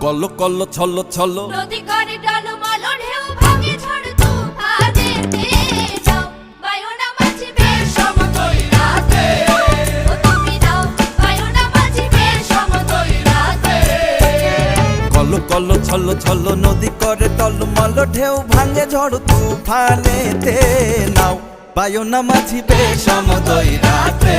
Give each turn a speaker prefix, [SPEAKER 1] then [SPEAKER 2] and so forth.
[SPEAKER 1] Call call ছল ছল
[SPEAKER 2] নদী করে টলমল ঢেউ ভাঙে ঝড় তুফানেতে যাও বায়ুনা মাঝিবে সমতল রাতে ও তুমি দাও বায়ুনা মাঝিবে সমতল রাতে
[SPEAKER 1] কল কল ছল ছল নদী করে টলমল ঢেউ ভাঙে ঝড় তুফানেতে নাও বায়ুনা মাঝিবে সমতল রাতে।